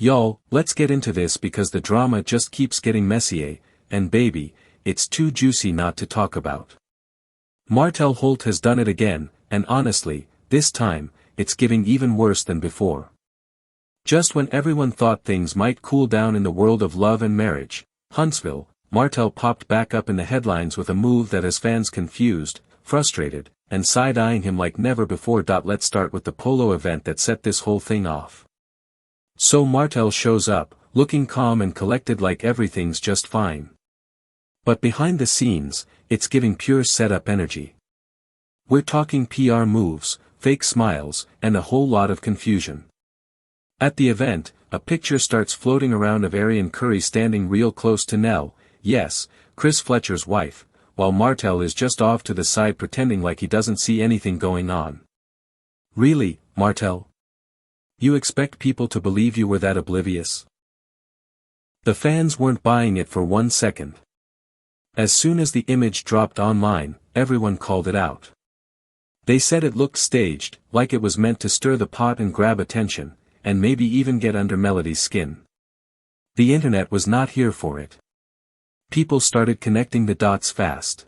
Y'all, let's get into this because the drama just keeps getting messier, and baby, it's too juicy not to talk about. Martell Holt has done it again, and honestly, this time, it's giving even worse than before. Just when everyone thought things might cool down in the world of love and marriage, Huntsville, Martell popped back up in the headlines with a move that has fans confused, frustrated, and side-eyeing him like never before. Let's start with the polo event that set this whole thing off. So Martell shows up, looking calm and collected like everything's just fine. But behind the scenes, it's giving pure setup energy. We're talking PR moves, fake smiles, and a whole lot of confusion. At the event, a picture starts floating around of Aryen standing real close to Nell, yes, Chris Fletcher's wife, while Martell is just off to the side pretending like he doesn't see anything going on. Really, Martell? You expect people to believe you were that oblivious? The fans weren't buying it for 1 second. As soon as the image dropped online, everyone called it out. They said it looked staged, like it was meant to stir the pot and grab attention, and maybe even get under Melody's skin. The internet was not here for it. People started connecting the dots fast.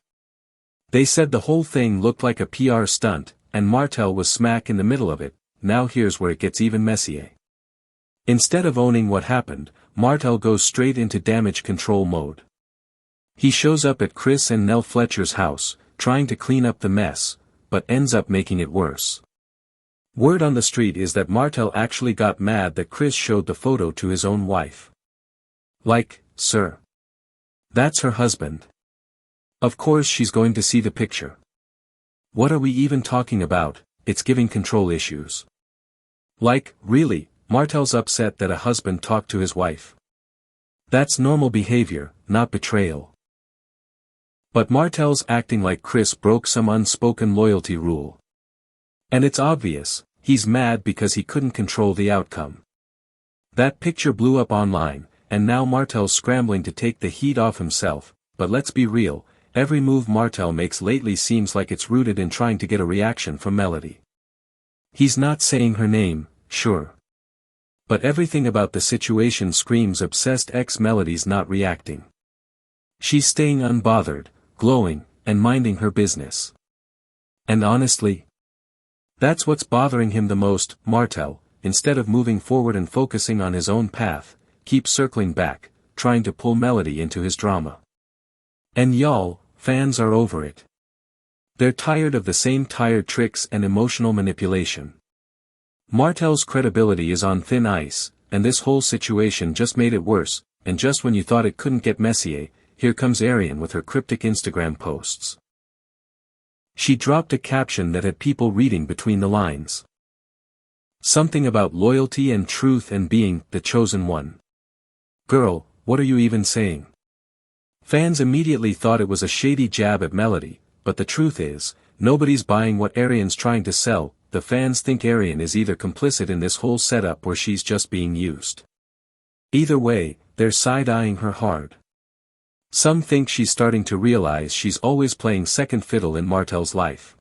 They said the whole thing looked like a PR stunt, and Martell was smack in the middle of it. Now here's where it gets even messier. Instead of owning what happened, Martell goes straight into damage control mode. He shows up at Chris and Nell Fletcher's house, trying to clean up the mess, but ends up making it worse. Word on the street is that Martell actually got mad that Chris showed the photo to his own wife. Like, sir. That's her husband. Of course she's going to see the picture. What are we even talking about? It's giving control issues. Like, really, Martell's upset that a husband talked to his wife. That's normal behavior, not betrayal. But Martell's acting like Chris broke some unspoken loyalty rule. And it's obvious, he's mad because he couldn't control the outcome. That picture blew up online, and now Martell's scrambling to take the heat off himself, but let's be real, every move Martell makes lately seems like it's rooted in trying to get a reaction from Melody. He's not saying her name, sure. But everything about the situation screams obsessed Melody's not reacting. She's staying unbothered, glowing, and minding her business. And honestly, that's what's bothering him the most. Martell, instead of moving forward and focusing on his own path, keeps circling back, trying to pull Melody into his drama. And y'all, fans are over it. They're tired of the same tired tricks and emotional manipulation. Martell's credibility is on thin ice, and this whole situation just made it worse, and just when you thought it couldn't get messier, here comes Aryen with her cryptic Instagram posts. She dropped a caption that had people reading between the lines. Something about loyalty and truth and being the chosen one. Girl, what are you even saying? Fans immediately thought it was a shady jab at Melody, but the truth is, nobody's buying what Aryen's trying to sell. The fans think Aryen is either complicit in this whole setup or she's just being used. Either way, they're side-eyeing her hard. Some think she's starting to realize she's always playing second fiddle in Martell's life.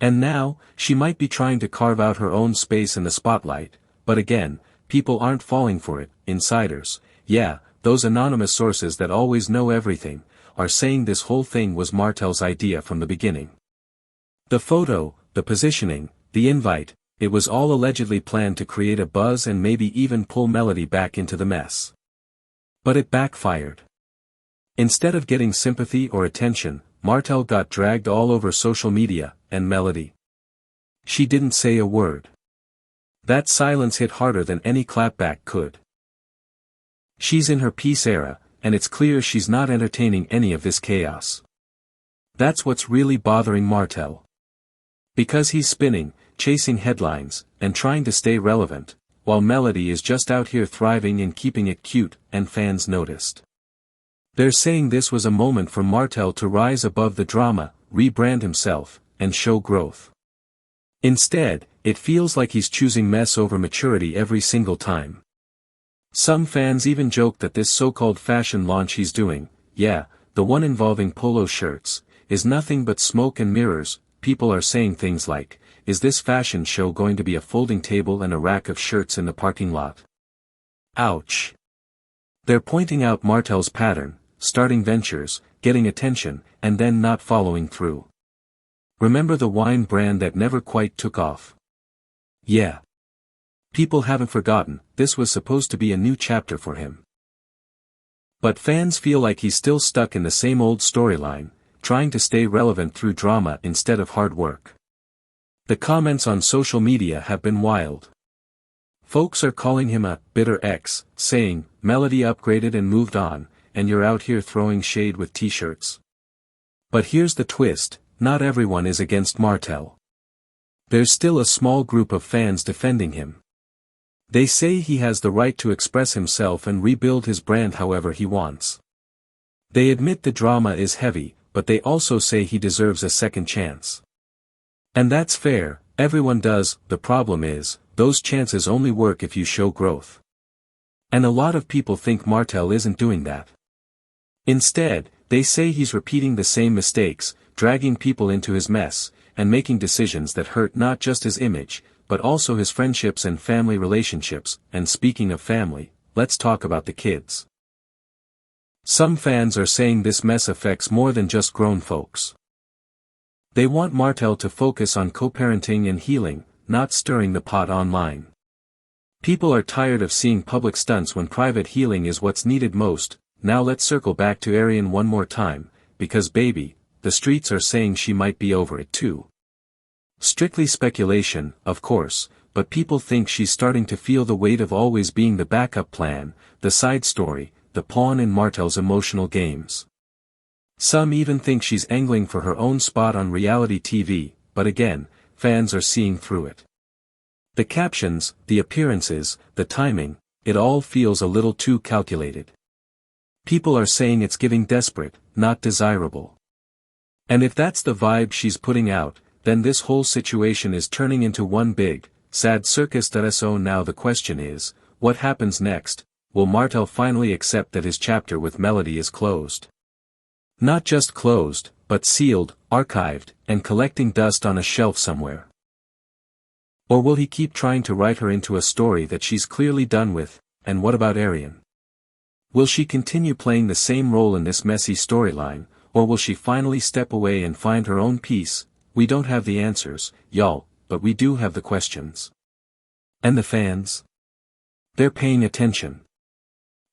And now, she might be trying to carve out her own space in the spotlight, but again, people aren't falling for it. Insiders, yeah, those anonymous sources that always know everything, are saying this whole thing was Martell's idea from the beginning. The photo, the positioning, the invite, it was all allegedly planned to create a buzz and maybe even pull Melody back into the mess. But it backfired. Instead of getting sympathy or attention, Martell got dragged all over social media, and Melody. She didn't say a word. That silence hit harder than any clapback could. She's in her peace era, and it's clear she's not entertaining any of this chaos. That's what's really bothering Martell. Because he's spinning, chasing headlines, and trying to stay relevant, while Melody is just out here thriving and keeping it cute, and fans noticed. They're saying this was a moment for Martell to rise above the drama, rebrand himself, and show growth. Instead, it feels like he's choosing mess over maturity every single time. Some fans even joke that this so-called fashion launch he's doing, yeah, the one involving polo shirts, is nothing but smoke and mirrors. People are saying things like, is this fashion show going to be a folding table and a rack of shirts in the parking lot? Ouch. They're pointing out Martell's pattern, starting ventures, getting attention, and then not following through. Remember the wine brand that never quite took off? Yeah. People haven't forgotten, this was supposed to be a new chapter for him. But fans feel like he's still stuck in the same old storyline, trying to stay relevant through drama instead of hard work. The comments on social media have been wild. Folks are calling him a bitter ex, saying, Melody upgraded and moved on, and you're out here throwing shade with t-shirts. But here's the twist, not everyone is against Martell. There's still a small group of fans defending him. They say he has the right to express himself and rebuild his brand however he wants. They admit the drama is heavy, but they also say he deserves a second chance. And that's fair, everyone does. The problem is, those chances only work if you show growth. And a lot of people think Martell isn't doing that. Instead, they say he's repeating the same mistakes, dragging people into his mess, and making decisions that hurt not just his image, but also his friendships and family relationships. And speaking of family, let's talk about the kids. Some fans are saying this mess affects more than just grown folks. They want Martell to focus on co-parenting and healing, not stirring the pot online. People are tired of seeing public stunts when private healing is what's needed most. Now let's circle back to Aryen one more time, because baby, the streets are saying she might be over it too. Strictly speculation, of course, but people think she's starting to feel the weight of always being the backup plan, the side story, the pawn in Martell's emotional games. Some even think she's angling for her own spot on reality TV, but again, fans are seeing through it. The captions, the appearances, the timing, it all feels a little too calculated. People are saying it's giving desperate, not desirable. And if that's the vibe she's putting out, then this whole situation is turning into one big, sad circus. So now the question is, what happens next? Will Martell finally accept that his chapter with Melody is closed? Not just closed, but sealed, archived, and collecting dust on a shelf somewhere. Or will he keep trying to write her into a story that she's clearly done with? And what about Aryen? Will she continue playing the same role in this messy storyline, or will she finally step away and find her own peace? We don't have the answers, y'all, but we do have the questions. And the fans? They're paying attention.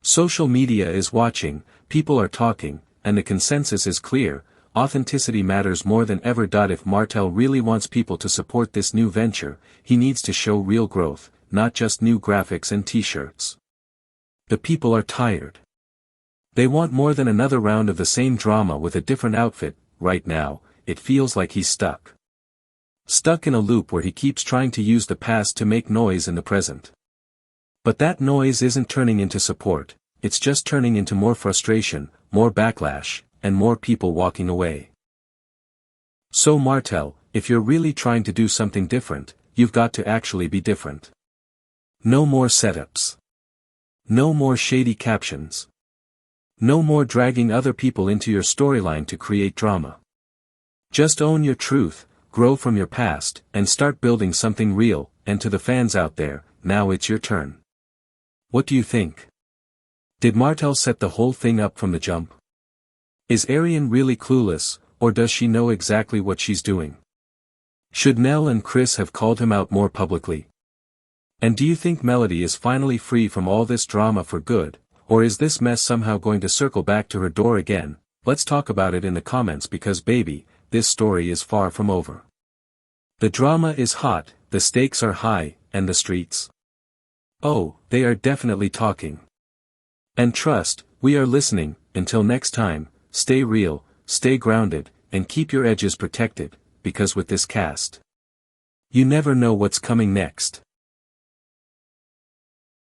Social media is watching, people are talking, and the consensus is clear, authenticity matters more than ever. If Martell really wants people to support this new venture, he needs to show real growth, not just new graphics and t-shirts. The people are tired. They want more than another round of the same drama with a different outfit. Right now, it feels like he's stuck. Stuck in a loop where he keeps trying to use the past to make noise in the present. But that noise isn't turning into support, it's just turning into more frustration, more backlash, and more people walking away. So Martell, if you're really trying to do something different, you've got to actually be different. No more setups. No more shady captions. No more dragging other people into your storyline to create drama. Just own your truth, grow from your past, and start building something real. And to the fans out there, now it's your turn. What do you think? Did Martell set the whole thing up from the jump? Is Aryen really clueless, or does she know exactly what she's doing? Should Nell and Chris have called him out more publicly? And do you think Melody is finally free from all this drama for good, or is this mess somehow going to circle back to her door again? Let's talk about it in the comments because baby, this story is far from over. The drama is hot, the stakes are high, and the streets? Oh, they are definitely talking. And trust, we are listening. Until next time, stay real, stay grounded, and keep your edges protected, because with this cast, you never know what's coming next.